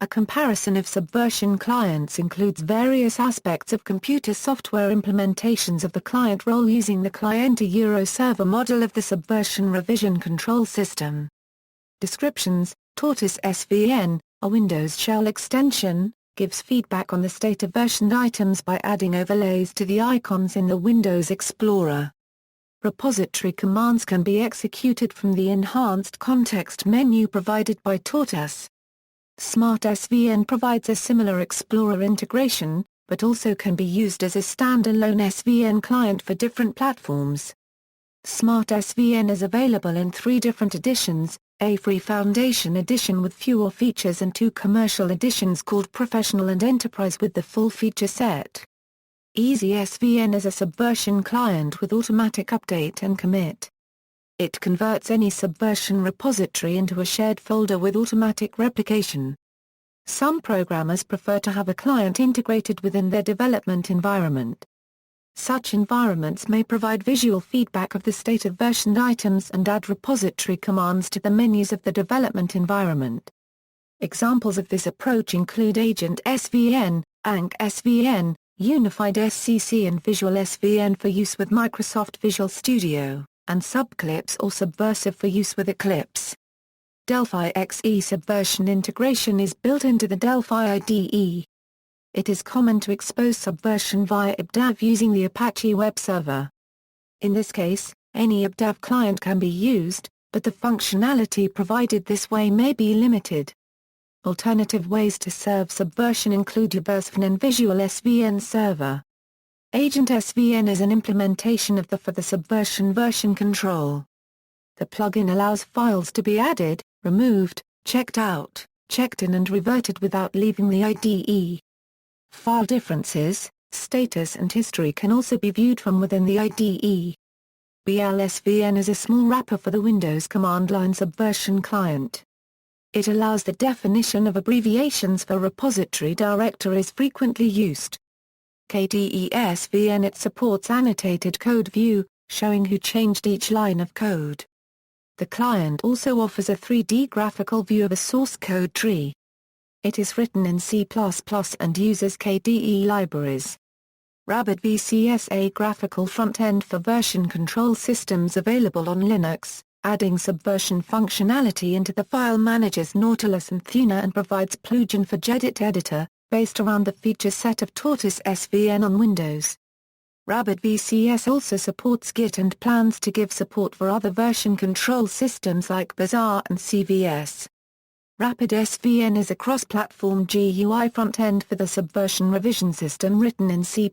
comparison of Subversion clients includes various aspects of computer software implementations of the client role using the client-server model of the Subversion revision control system. Descriptions: Tortoise SVN, a Windows shell extension, gives feedback on the state of versioned items by adding overlays to the icons in the Windows Explorer. Repository commands can be executed from the enhanced context menu provided by Tortoise. Smart SVN provides a similar Explorer integration, but also can be used as a standalone SVN client for different platforms. Smart SVN is available in 3 different editions, a free Foundation edition with fewer features and 2 commercial editions called Professional and Enterprise with the full feature set. Easy SVN is a Subversion client with automatic update and commit. It converts any Subversion repository into a shared folder with automatic replication. Some programmers prefer to have a client integrated within their development environment. Such environments may provide visual feedback of the state of versioned items and add repository commands to the menus of the development environment. Examples of this approach include Agent SVN, ANC SVN, Unified SCC and Visual SVN for use with Microsoft Visual Studio, and Subclips or Subversive for use with Eclipse. Delphi XE Subversion integration is built into the Delphi IDE. It is common to expose Subversion via IBDAV using the Apache web server. In this case, any IBDAV client can be used, but the functionality provided this way may be limited. Alternative ways to serve Subversion include UBSVN and Visual SVN Server. Agent SVN is an implementation of for the Subversion version control. The plugin allows files to be added, removed, checked out, checked in and reverted without leaving the IDE. File differences, status and history can also be viewed from within the IDE. BLSVN is a small wrapper for the Windows command line Subversion client. It allows the definition of abbreviations for repository directories frequently used. KDESVN. It supports annotated code view, showing who changed each line of code. The client also offers a 3D graphical view of a source code tree. It is written in C++ and uses KDE libraries. RabbitVCS, a graphical front-end for version control systems available on Linux, adding Subversion functionality into the file managers Nautilus and Thuna and provides plugin for Gedit editor, based around the feature set of Tortoise SVN on Windows. RabbitVCS also supports Git and plans to give support for other version control systems like Bazaar and CVS. RapidSVN is a cross-platform GUI front-end for the Subversion revision system written in C++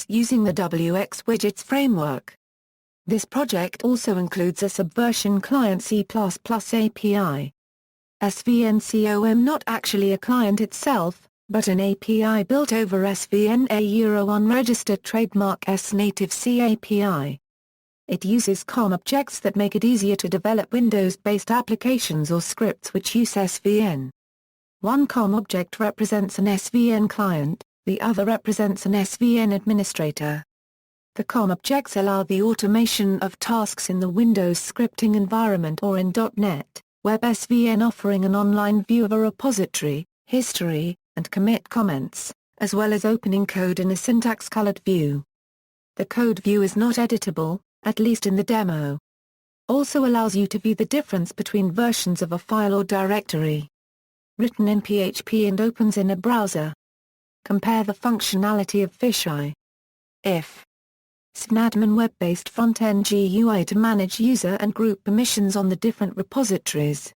using the WX Widgets framework. This project also includes a Subversion client C++ API. SVN-COM, not actually a client itself, but an API built over SVN, a unregistered trademark S-native C API. It uses COM objects that make it easier to develop Windows-based applications or scripts which use SVN. One COM object represents an SVN client, the other represents an SVN administrator. The COM objects allow the automation of tasks in the Windows scripting environment or in .NET, Web SVN, offering an online view of a repository, history, and commit comments, as well as opening code in a syntax-colored view. The code view is not editable, at least in the demo. Also allows you to view the difference between versions of a file or directory. Written in PHP and opens in a browser. Compare the functionality of fisheye. If SVN web-based front-end GUI to manage user and group permissions on the different repositories.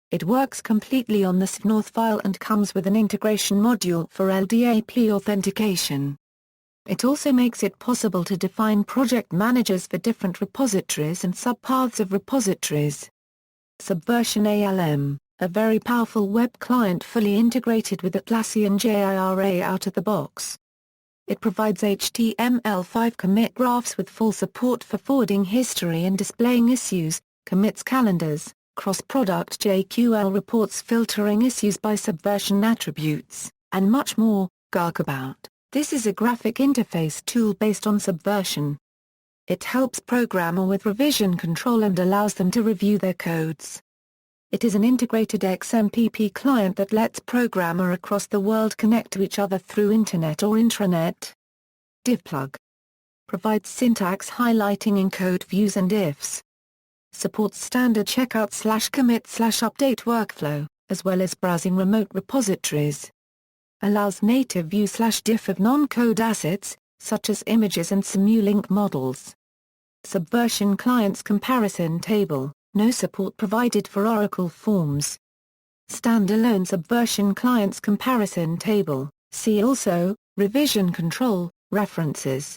It works completely on the SVN file and comes with an integration module for LDAP authentication. It also makes it possible to define project managers for different repositories and subpaths of repositories. Subversion ALM, a very powerful web client fully integrated with Atlassian JIRA out of the box. It provides HTML5 commit graphs with full support for forwarding history and displaying issues, commits calendars, cross-product JQL reports, filtering issues by Subversion attributes, and much more. About. This is a graphic interface tool based on Subversion. It helps programmer with revision control and allows them to review their codes. It is an integrated XMPP client that lets programmers across the world connect to each other through Internet or intranet. Divplug provides syntax highlighting in code views and ifs. Supports standard checkout/commit/update workflow, as well as browsing remote repositories. Allows native view/diff of non-code assets, such as images and Simulink models. Subversion client's comparison table, no support provided for Oracle forms. Standalone Subversion client's comparison table, see also, revision control, references.